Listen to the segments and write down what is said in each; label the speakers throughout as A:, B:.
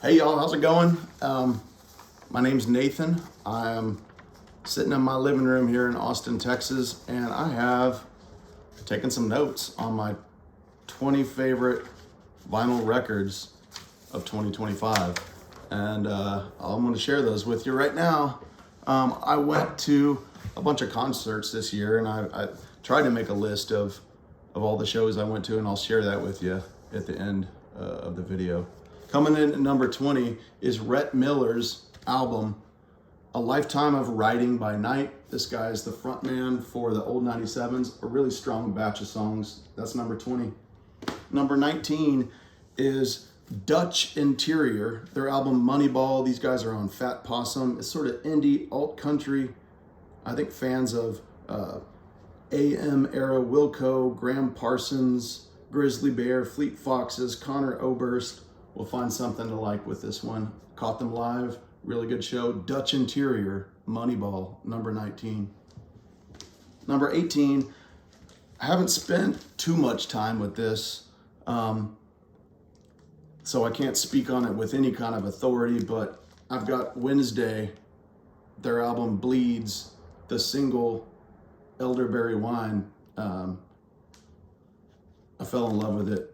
A: Hey y'all, how's it going? My name's Nathan. I'm sitting in my living room here in Austin, Texas, and I have taken some notes on my 20 favorite vinyl records of 2025. And I'm going to share those with you right now. I went to a bunch of concerts this year, and I tried to make a list of all the shows I went to, and I'll share that with you at the end of the video. Coming in at number 20 is Rhett Miller's album, A Lifetime of Writing by Night. This guy is the frontman for the Old 97s, a really strong batch of songs. That's number 20. Number 19 is Dutch Interior, their album Moneyball. These guys are on Fat Possum. It's sort of indie, alt country. I think fans of AM era Wilco, Graham Parsons, Grizzly Bear, Fleet Foxes, Connor Oberst will find something to like with this one. Caught them live, really good show. Dutch Interior, Moneyball, number 19. Number 18, I haven't spent too much time with this, so I can't speak on it with any kind of authority, but I've got Wednesday, their album Bleeds, the single Elderberry Wine. I fell in love with it.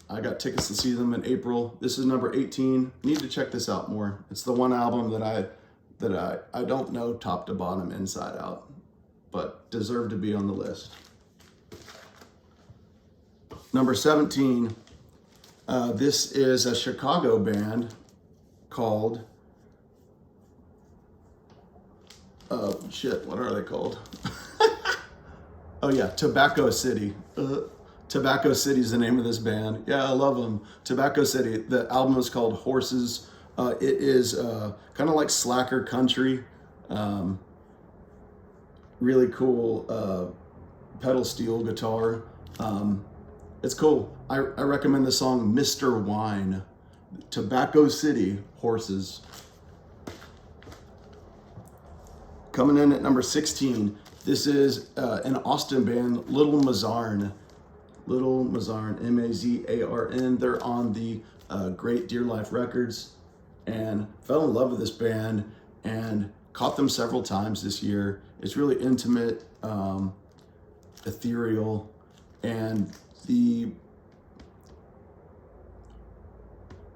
A: I got tickets to see them in April. This is number 18. Need to check this out more. It's the one album that I don't know top to bottom, inside out, but deserve to be on the list. Number 17. This is a Chicago band called, what are they called? Oh yeah, Tobacco City. Tobacco City is the name of this band. Yeah, I love them. Tobacco City. The album is called Horses. It is kind of like slacker country. Really cool pedal steel guitar. It's cool. I recommend the song Mr. Wine. Tobacco City, Horses. Coming in at number 16, this is an Austin band, Little Mazarn. Little Mazarn, M-A-Z-A-R-N. They're on the Great Deer Life Records, and fell in love with this band and caught them several times this year. It's really intimate, ethereal, and the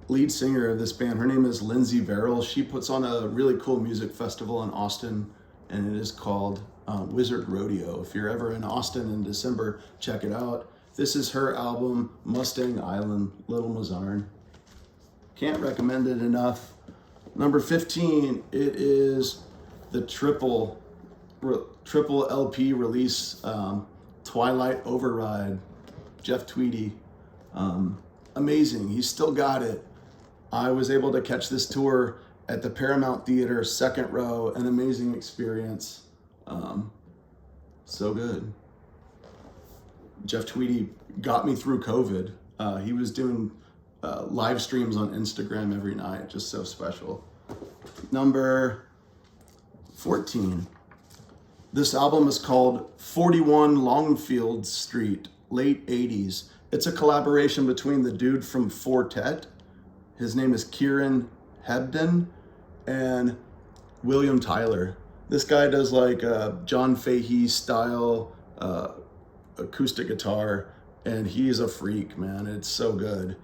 A: lead singer of this band, her name is Lindsay Verrill. She puts on a really cool music festival in Austin, and it is called Wizard Rodeo. If you're ever in Austin in December, check it out. This is her album, Mustang Island, Little Mazarn. Can't recommend it enough. Number 15, it is the triple LP release, Twilight Override, Jeff Tweedy. Amazing, he's still got it. I was able to catch this tour at the Paramount Theater, second row, an amazing experience. So good. Jeff Tweedy got me through COVID. He was doing live streams on Instagram every night, just so special. Number 14. This album is called 41 Longfield Street, late 80s. It's a collaboration between the dude from Fortet, his name is Kieran Hebden, and William Tyler. This guy does like John Fahey style acoustic guitar, and he's a freak, man. It's so good.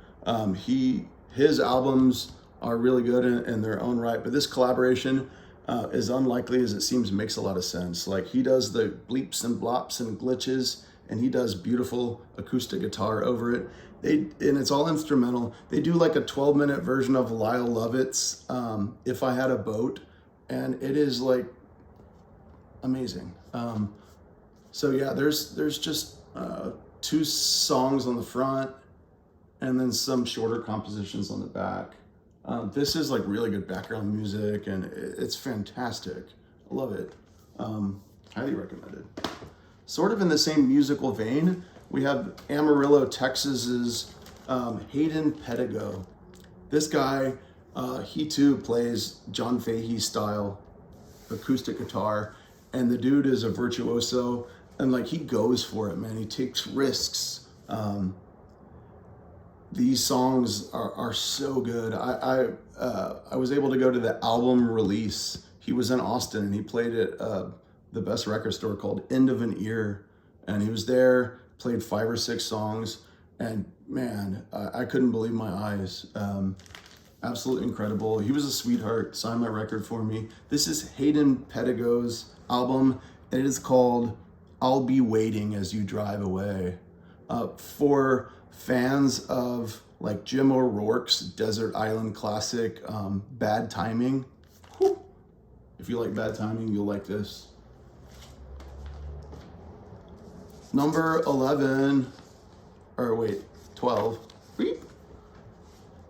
A: His albums are really good in their own right, but this collaboration, as unlikely as it seems, makes a lot of sense. Like, he does the bleeps and blops and glitches, and he does beautiful acoustic guitar over it. And it's all instrumental. They do like a 12-minute version of Lyle Lovett's If I Had a Boat, and it is like amazing. So yeah, there's just 2 songs on the front and then some shorter compositions on the back. This is like really good background music, and it's fantastic. I love it. Highly recommended. Sort of in the same musical vein, we have Amarillo, Texas's Hayden Pedigo. This guy, he too plays John Fahey style acoustic guitar, and the dude is a virtuoso, and like, he goes for it, man. He takes risks. these songs are so good. I was able to go to the album release. He was in Austin and he played at the best record store called End of an Ear, and he was there, played 5 or 6 songs, and man, I couldn't believe my eyes. Absolutely incredible. He was a sweetheart, signed my record for me. This is Hayden Pedigo's album, and it is called I'll Be Waiting As You Drive Away. For fans of like Jim O'Rourke's Desert Island classic, Bad Timing, whew, if you like Bad Timing, you'll like this. Number 11, or wait, 12. Beep.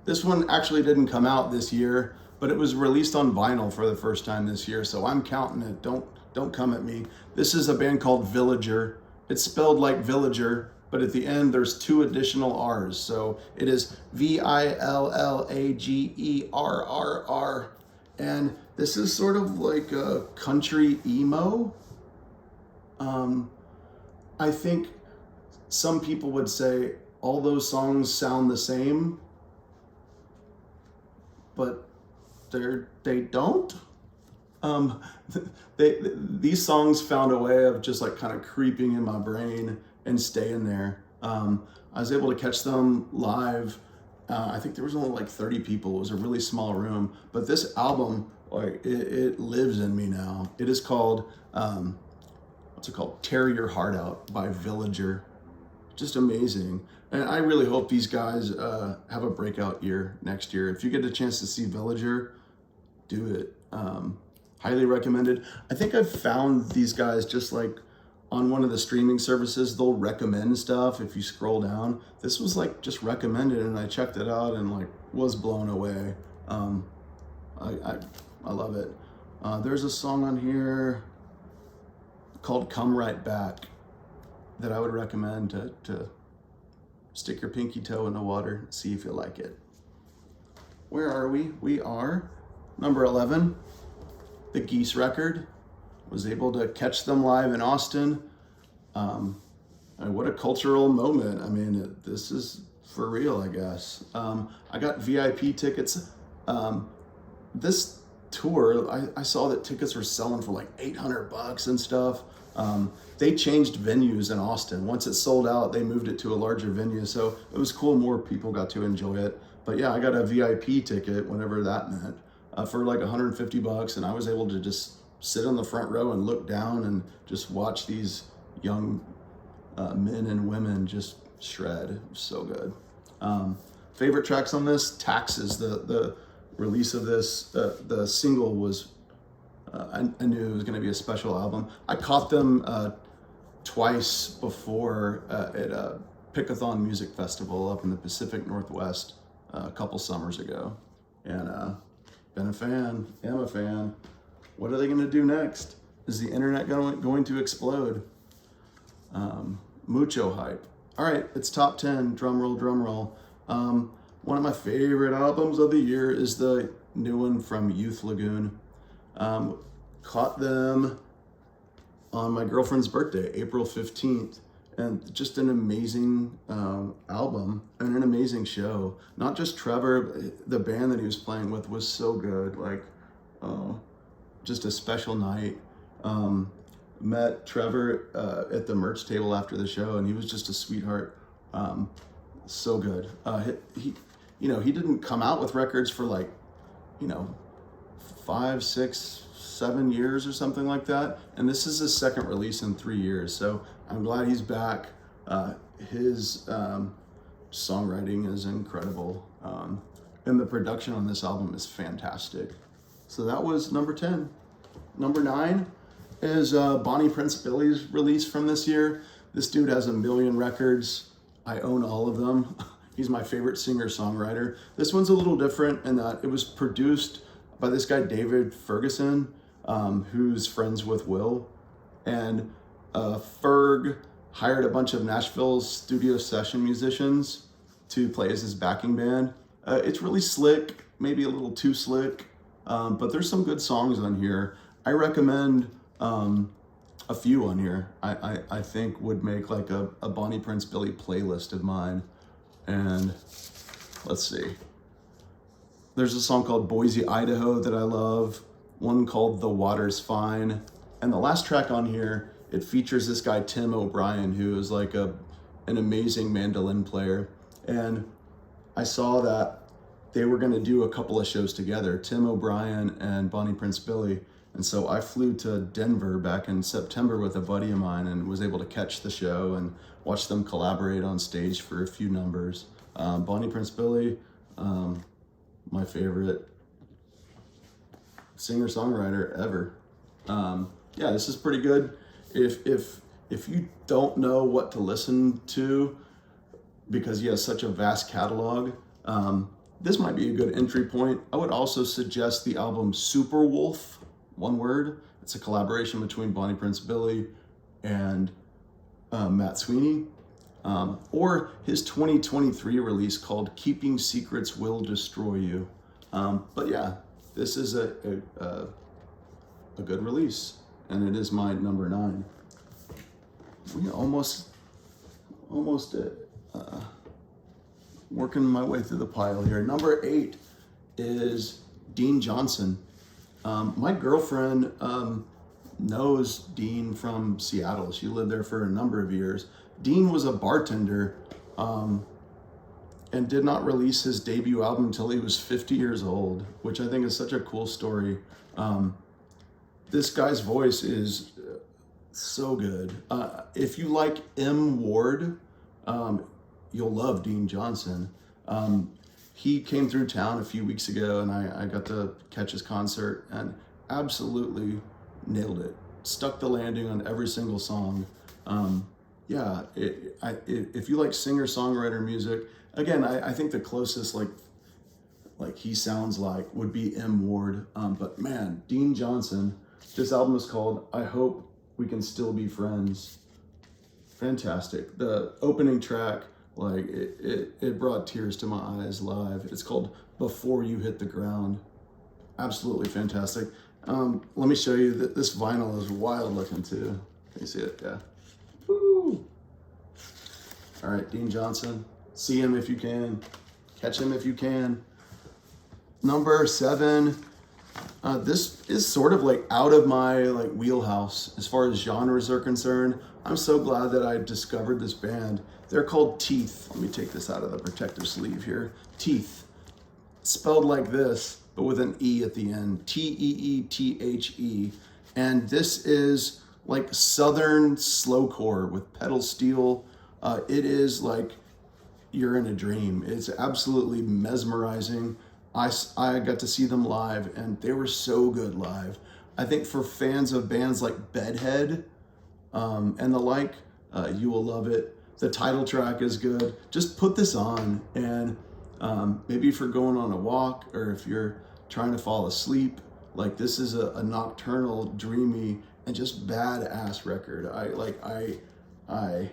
A: This one actually didn't come out this year, but it was released on vinyl for the first time this year, so I'm counting it. Don't come at me. This is a band called Villager. It's spelled like villager, but at the end there's 2 additional R's, so it is Villagerrr. And this is sort of like a country emo. I think some people would say all those songs sound the same, but they don't. These songs found a way of just like kind of creeping in my brain and staying there. I was able to catch them live. I think there was only like 30 people. It was a really small room, but this album, like it lives in me now. It is called, what's it called? Tear Your Heart Out by Villager. Just amazing. And I really hope these guys have a breakout year next year. If you get a chance to see Villager, do it. Highly recommended. I think I've found these guys just like on one of the streaming services. They'll recommend stuff if you scroll down. This was like just recommended, and I checked it out and like was blown away. I love it. There's a song on here called Come Right Back that I would recommend to stick your pinky toe in the water, see if you like it. Where are we? We are number 11, the Geese record. Was able to catch them live in Austin. And what a cultural moment. I mean, this is for real, I guess. I got VIP tickets. This tour, I saw that tickets were selling for like $800 and stuff. They changed venues in Austin. Once it sold out, they moved it to a larger venue. So it was cool. More people got to enjoy it. But yeah, I got a VIP ticket, whatever that meant, for like $150. And I was able to just sit on the front row and look down and just watch these young men and women just shred. It was so good. Favorite tracks on this? Taxes, the release of this, the single was, I knew it was going to be a special album. I caught them twice before at a Pickathon Music Festival up in the Pacific Northwest a couple summers ago. And been a fan, am a fan. What are they going to do next? Is the internet going to explode? Mucho hype. All right, it's top 10, drum roll, drum roll. One of my favorite albums of the year is the new one from Youth Lagoon. Caught them on my girlfriend's birthday, April 15th, and just an amazing album and an amazing show. Not just Trevor, the band that he was playing with was so good. Like, just a special night. Met Trevor at the merch table after the show, and he was just a sweetheart. So good. He didn't come out with records for like, 5, 6, 7 years or something like that. And this is his second release in 3 years. So I'm glad he's back. His songwriting is incredible. And the production on this album is fantastic. So that was number 10. Number 9 is Bonnie Prince Billy's release from this year. This dude has 1 million records. I own all of them. He's my favorite singer-songwriter. This one's a little different in that it was produced by this guy, David Ferguson, who's friends with Will. And Ferg hired a bunch of Nashville's studio session musicians to play as his backing band. It's really slick, maybe a little too slick, but there's some good songs on here. I recommend a few on here I think would make like a Bonnie Prince Billy playlist of mine. And let's see. There's a song called Boise, Idaho that I love. One called The Water's Fine. And the last track on here, it features this guy, Tim O'Brien, who is like an amazing mandolin player. And I saw that they were gonna do a couple of shows together, Tim O'Brien and Bonnie Prince Billy. And so I flew to Denver back in September with a buddy of mine and was able to catch the show and watch them collaborate on stage for a few numbers. Bonnie Prince Billy, my favorite singer-songwriter ever. Yeah, this is pretty good. If you don't know what to listen to because he has such a vast catalog, this might be a good entry point. I would also suggest the album Superwolf, one word. It's a collaboration between Bonnie Prince Billy and Matt Sweeney. Or his 2023 release called Keeping Secrets Will Destroy You. But yeah, this is a good release, and it is my number 9. We almost working my way through the pile here. Number 8 is Dean Johnson. My girlfriend knows Dean from Seattle. She lived there for a number of years. Dean was a bartender and did not release his debut album until he was 50 years old, which I think is such a cool story. This guy's voice is so good. If you like M. Ward, you'll love Dean Johnson. He came through town a few weeks ago and I got to catch his concert and absolutely nailed it. Stuck the landing on every single song. Yeah, if you like singer-songwriter music, again, I think the closest like he sounds like would be M. Ward. But man, Dean Johnson, this album is called I Hope We Can Still Be Friends. Fantastic. The opening track, like it brought tears to my eyes live. It's called Before You Hit the Ground. Absolutely fantastic. Let me show you that this vinyl is wild looking too. Can you see it? Yeah. Woo. All right, Dean Johnson. See him if you can. Catch him if you can. Number 7. This is sort of like out of my wheelhouse as far as genres are concerned. I'm so glad that I discovered this band. They're called Teeth. Let me take this out of the protective sleeve here. Teeth. Spelled like this, but with an E at the end. Teethe. And this is like southern slowcore with pedal steel. It is like you're in a dream. It's absolutely mesmerizing. I got to see them live and they were so good live. I think for fans of bands like Bedhead and the like, you will love it. The title track is good. Just put this on and maybe if you're going on a walk or if you're trying to fall asleep, like this is a nocturnal, dreamy, and just badass record. I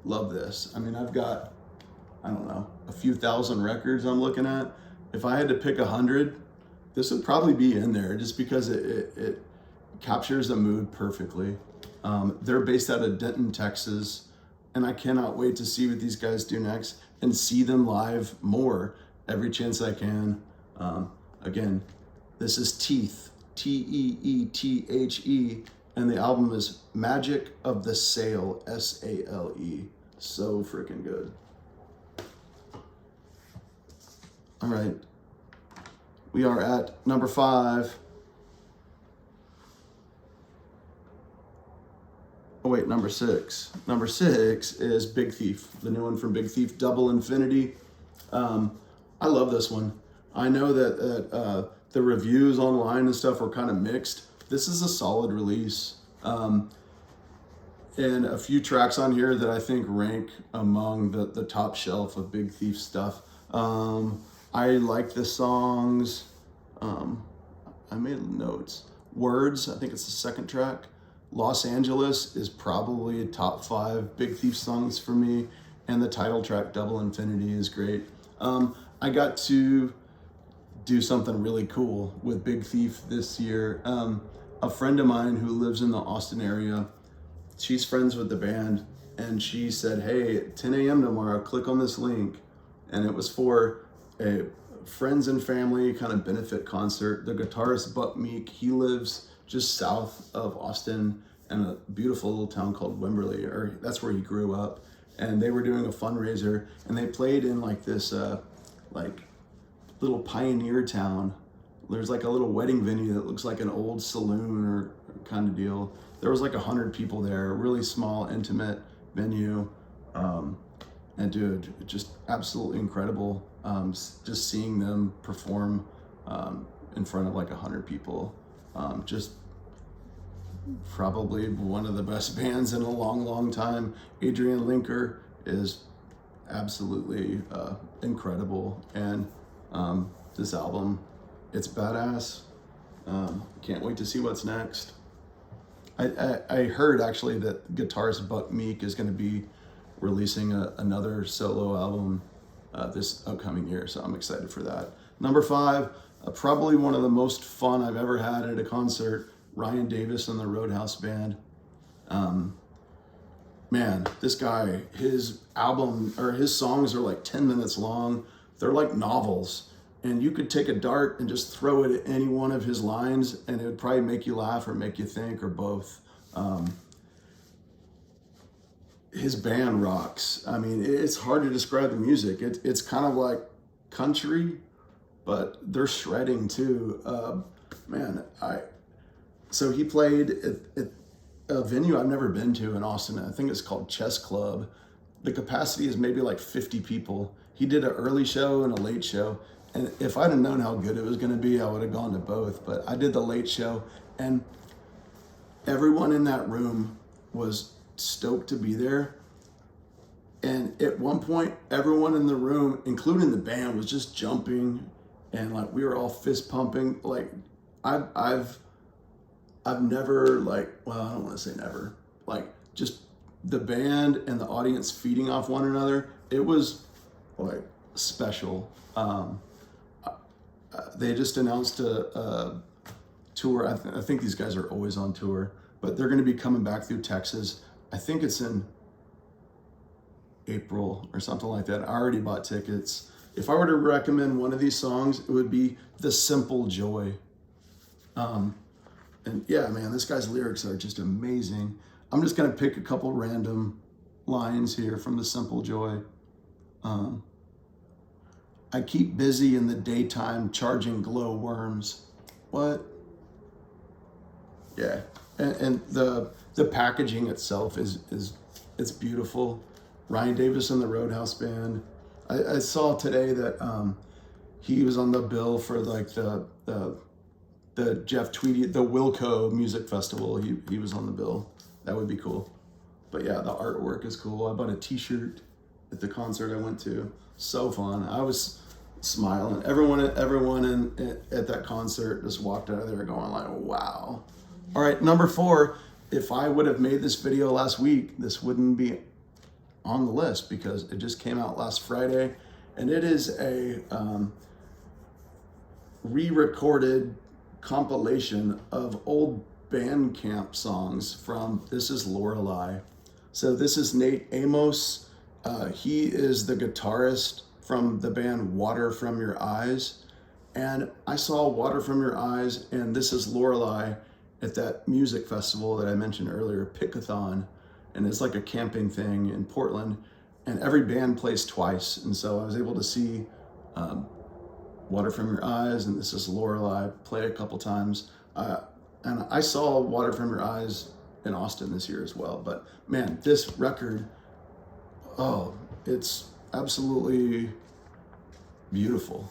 A: love this. I mean, I've got, I don't know, a few thousand records I'm looking at. If I had to pick 100, this would probably be in there just because it captures the mood perfectly. They're based out of Denton, Texas, and I cannot wait to see what these guys do next and see them live more every chance I can. Again, this is Teeth, Teethe, and the album is Magic of the Sale, Sale. So freaking good. All right, we are at number 5. Oh wait, number 6. Number 6 is Big Thief, the new one from Big Thief, Double Infinity. I love this one. I know that the reviews online and stuff were kind of mixed. This is a solid release. And a few tracks on here that I think rank among the top shelf of Big Thief stuff. I like the songs. I made notes. Words, I think it's the second track. Los Angeles is probably a top 5 Big Thief songs for me. And the title track, Double Infinity, is great. I got to do something really cool with Big Thief this year. A friend of mine who lives in the Austin area, she's friends with the band, and she said, hey, at 10 a.m. tomorrow, click on this link. and it was for a friends and family kind of benefit concert. The guitarist Buck Meek, he lives just south of Austin in a beautiful little town called Wimberley, or that's where he grew up. And they were doing a fundraiser, and they played in like this like little pioneer town. There's like a little wedding venue that looks like an old saloon or kind of deal. There was like 100 people there, a really small, intimate venue. And dude, just absolutely incredible. Just seeing them perform in front of like 100 people. Just probably one of the best bands in a long, long time. Adrian Linker is absolutely incredible. And this album, it's badass. Can't wait to see what's next. I heard actually that guitarist Buck Meek is going to be releasing another solo album this upcoming year, so I'm excited for that. Number 5, probably one of the most fun I've ever had at a concert, Ryan Davis and the Roadhouse Band. Man, this guy, his album or his songs are like 10 minutes long. They're like novels, and you could take a dart and just throw it at any one of his lines and it would probably make you laugh or make you think or both. His band rocks. I mean, it's hard to describe the music. It's kind of like country, but they're shredding too. So he played at a venue I've never been to in Austin. I think it's called Chess Club. The capacity is maybe like 50 people. He did an early show and a late show. And if I'd have known how good it was going to be, I would have gone to both. But I did the late show, and everyone in that room was stoked to be there. And at one point, everyone in the room, including the band, was just jumping, and like we were all fist pumping. Like I've never, like, well, I don't want to say never, like just the band and the audience feeding off one another. It was like special. They just announced a tour. I think these guys are always on tour, but they're going to be coming back through Texas. I think it's in April or something like that. I already bought tickets. If I were to recommend one of these songs, it would be The Simple Joy. And yeah, man, this guy's lyrics are just amazing. I'm just going to pick a couple random lines here from The Simple Joy. I keep busy in the daytime charging glow worms. What? Yeah. And the packaging itself is it's beautiful. Ryan Davis and the Roadhouse Band. I saw today that he was on the bill for like the Jeff Tweedy, the Wilco Music Festival. He was on the bill. That would be cool. But yeah, the artwork is cool. I bought a t-shirt at the concert I went to. So fun. I was smiling. Everyone at that concert just walked out of there going like, wow. All right, number 4, if I would have made this video last week, this wouldn't be on the list because it just came out last Friday, and it is a re-recorded compilation of old Bandcamp songs from This Is Lorelei. So this is Nate Amos. He is the guitarist from the band Water From Your Eyes. And I saw Water From Your Eyes and This Is Lorelei at that music festival that I mentioned earlier, Pickathon. And it's like a camping thing in Portland. And every band plays twice. And so I was able to see Water From Your Eyes and This Is Lorelei play a couple times. And I saw Water From Your Eyes in Austin this year as well. But man, this record, it's absolutely beautiful.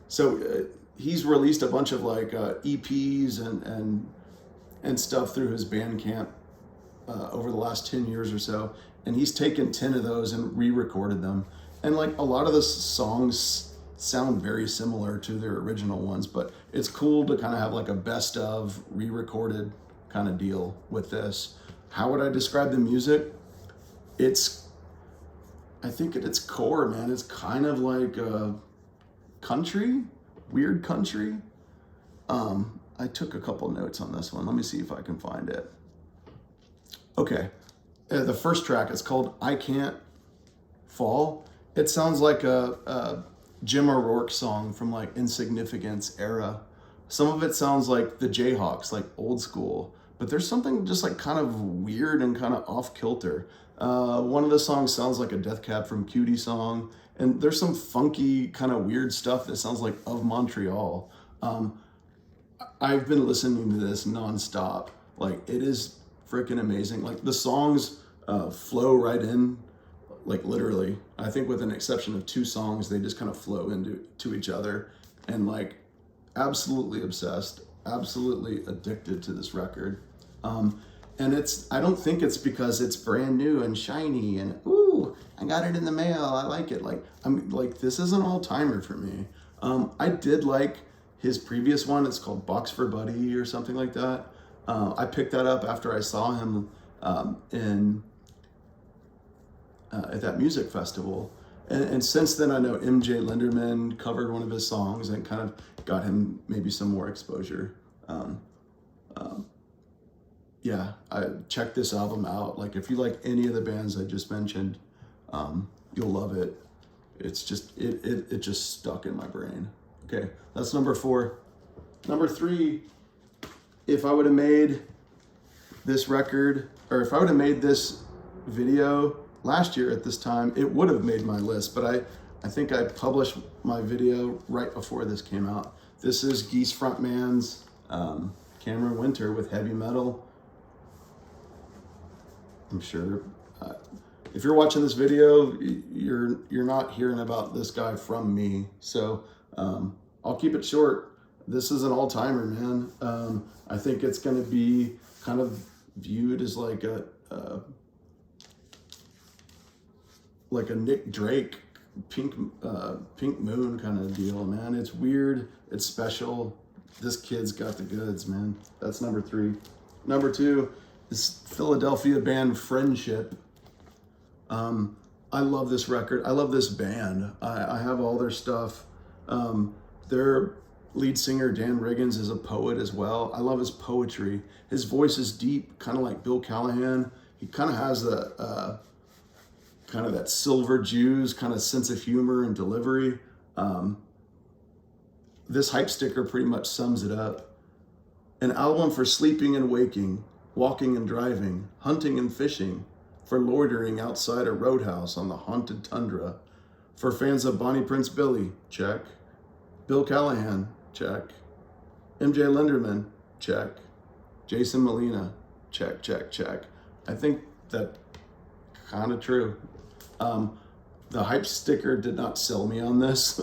A: So he's released a bunch of like EPs and stuff through his Bandcamp over the last 10 years or so. And he's taken 10 of those and re-recorded them. And like a lot of the songs sound very similar to their original ones, but it's cool to kind of have like a best of re-recorded kind of deal with this. How would I describe the music? I think at its core, man, it's kind of like country, weird country. I took a couple notes on this one. Let me see if I can find it. Okay, the first track is called I Can't Fall, It sounds like a Jim O'Rourke song from like Insignificance era. Some of it sounds like the Jayhawks, like old school, but there's something just like kind of weird and kind of off kilter. One of the songs sounds like a Death Cab from Cutie song, and there's some funky kind of weird stuff that sounds like Of Montreal. Um, I've been listening to this nonstop. Like it is freaking amazing. Like the songs flow right in, like literally. I think with an exception of two songs, they just kind of flow into each other, and like absolutely obsessed, absolutely addicted to this record. And I don't think it's because it's brand new and shiny and ooh, I got it in the mail, I like it. Like I'm like this is an all timer for me. I did like his previous one. It's called Box for Buddy or something like that. I picked that up after I saw him in at that music festival. And since then, I know MJ Linderman covered one of his songs and kind of got him maybe some more exposure. Um, um, yeah, I check this album out. Like if you like any of the bands I just mentioned, you'll love it. It's just it just stuck in my brain. Okay, that's number 4. Number 3, if I would have made this record, or if I would have made this video last year at this time, it would have made my list, but I think I published my video right before this came out. This is Geese frontman's Cameron Winter with Heavy Metal. I'm sure if you're watching this video, you're not hearing about this guy from me, so I'll keep it short. This is an all-timer, man. I think it's going to be kind of viewed as like a Nick Drake Pink Moon kind of deal, man. It's weird, it's special. This kid's got the goods, man. That's number 3. Number 2 is Philadelphia band Friendship. I love this record. I love this band. I have all their stuff. Their lead singer Dan Riggins is a poet as well. I love his poetry. His voice is deep, kind of like Bill Callahan. He kind of has the kind of that Silver Jews kind of sense of humor and delivery. This hype sticker pretty much sums it up. An album for sleeping and waking, walking and driving, hunting and fishing, for loitering outside a roadhouse on the haunted tundra, for fans of Bonnie Prince Billy, check. Bill Callahan, check. MJ Linderman, check. Jason Molina, check, check, check. I think that kind of true. The hype sticker did not sell me on this.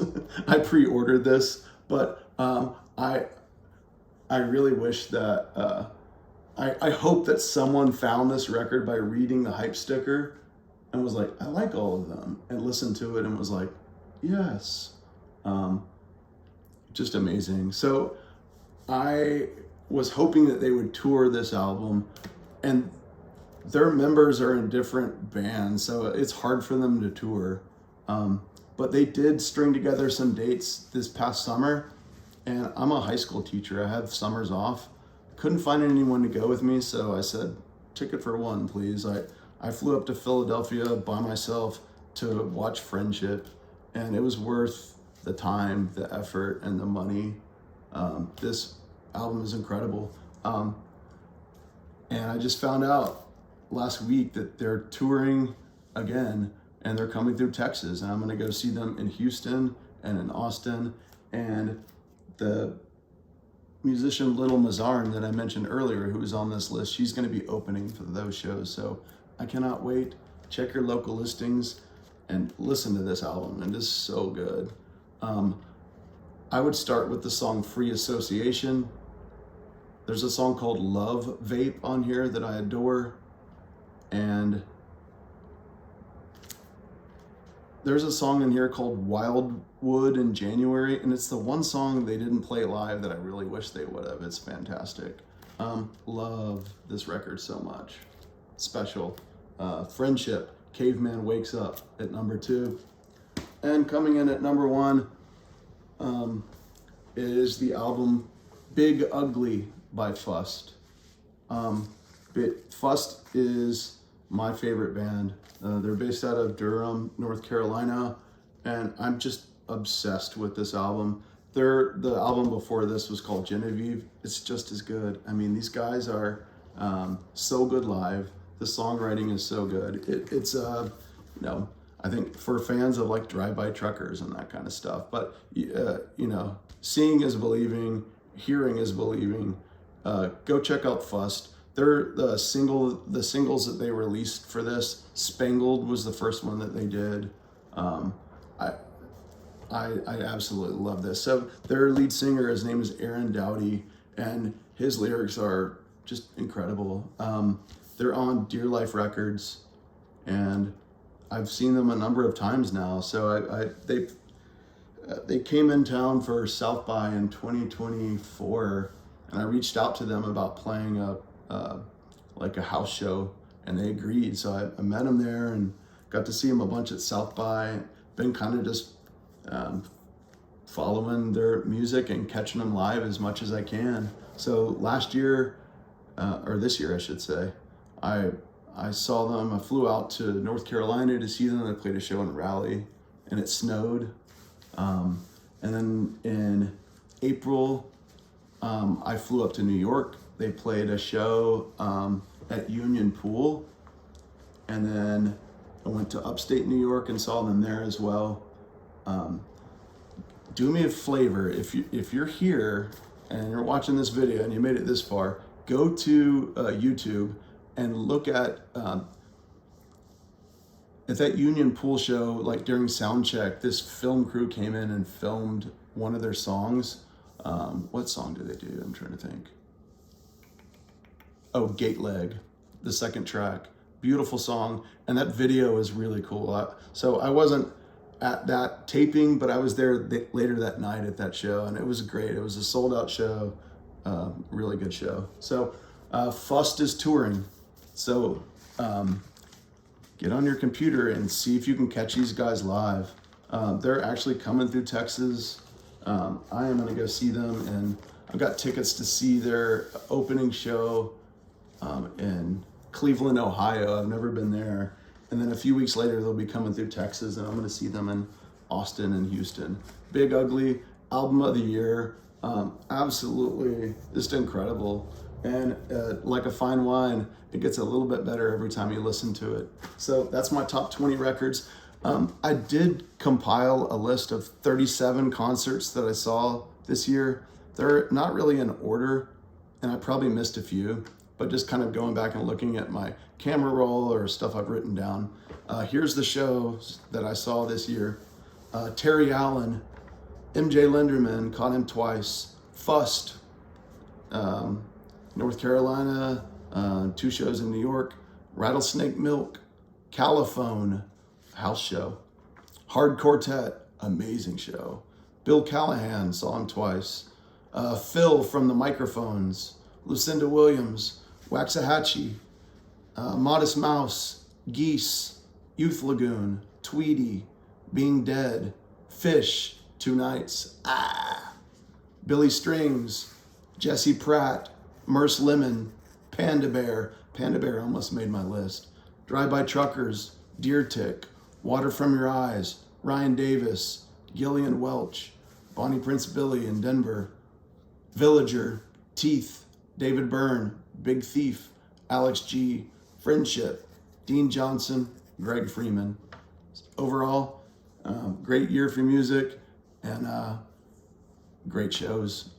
A: I pre-ordered this, but I really wish that I hope that someone found this record by reading the hype sticker and was like, I like all of them, and listened to it and was like, yes. Just amazing. So I was hoping that they would tour this album, and their members are in different bands, so it's hard for them to tour. But they did string together some dates this past summer, and I'm a high school teacher. I have summers off. Couldn't find anyone to go with me, so I said, ticket for one, please. I flew up to Philadelphia by myself to watch Friendship, and it was worth the time, the effort, and the money. This album is incredible. And I just found out last week that they're touring again, and they're coming through Texas, and I'm gonna go see them in Houston and in Austin. And the musician Little Mazarn that I mentioned earlier, who was on this list, she's gonna be opening for those shows. So I cannot wait. Check your local listings and listen to this album, and it's so good. I would start with the song Free Association. There's a song called Love Vape on here that I adore. And there's a song in here called Wildwood in January, and it's the one song they didn't play live that I really wish they would have. It's fantastic. Love this record so much. Special. Friendship, Caveman Wakes Up at number 2. And coming in at number 1 is the album Big Ugly by Fust. Fust is my favorite band. They're based out of Durham, North Carolina, and I'm just obsessed with this album. The album before this was called Genevieve. It's just as good. I mean, these guys are so good live. The songwriting is so good. It's I think for fans of like Drive-By Truckers and that kind of stuff. But seeing is believing, hearing is believing. Go check out Fust. They're the singles that they released for this. Spangled was the first one that they did. I absolutely love this. So their lead singer, his name is Aaron Doughty, and his lyrics are just incredible. They're on Dear Life Records, and I've seen them a number of times now. So they came in town for South by in 2024, and I reached out to them about playing a house show, and they agreed. So I met them there and got to see them a bunch at South by. Been kind of just following their music and catching them live as much as I can. So last year, or this year I should say, I saw them. I flew out to North Carolina to see them. They played a show in Raleigh, and it snowed. And then in April, I flew up to New York. They played a show at Union Pool, and then I went to upstate New York and saw them there as well. Do me a favor, if you're here and you're watching this video and you made it this far, go to YouTube and look at that Union Pool show. Like during sound check, this film crew came in and filmed one of their songs. What song did they do? I'm trying to think. Oh, Gate Leg, the second track. Beautiful song, and that video is really cool. So I wasn't at that taping, but I was there later that night at that show, and it was great. It was a sold-out show, really good show. So Fust is touring, so get on your computer and see if you can catch these guys live. They're actually coming through Texas. I am gonna go see them, and I've got tickets to see their opening show in Cleveland, Ohio. I've never been there. And then a few weeks later, they'll be coming through Texas, and I'm going to see them in Austin and Houston. Big Ugly, album of the year. Absolutely just incredible. And like a fine wine, it gets a little bit better every time you listen to it. So that's my top 20 records. I did compile a list of 37 concerts that I saw this year. They're not really in order, and I probably missed a few, but just kind of going back and looking at my camera roll or stuff I've written down. Here's the shows that I saw this year. Terry Allen, MJ Linderman, caught him twice. Fust, North Carolina, 2 shows in New York. Rattlesnake Milk, Caliphone, house show. Hard Quartet, amazing show. Bill Callahan, saw him twice. Phil from the Microphones, Lucinda Williams, Waxahachie, Modest Mouse, Geese, Youth Lagoon, Tweety, Being Dead, Fish, 2 nights, Billy Strings, Jesse Pratt, Merce Lemon, Panda Bear almost made my list, Drive-By Truckers, Deer Tick, Water From Your Eyes, Ryan Davis, Gillian Welch, Bonnie Prince Billy in Denver, Villager, Teeth, David Byrne, Big Thief, Alex G, Friendship, Dean Johnson, Greg Freeman. Overall, great year for music and great shows.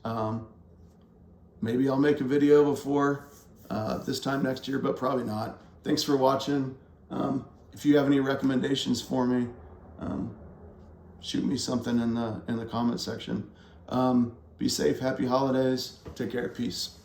A: Maybe I'll make a video before this time next year, but probably not. Thanks for watching. If you have any recommendations for me, shoot me something in the comment section. Be safe, happy holidays, take care, peace.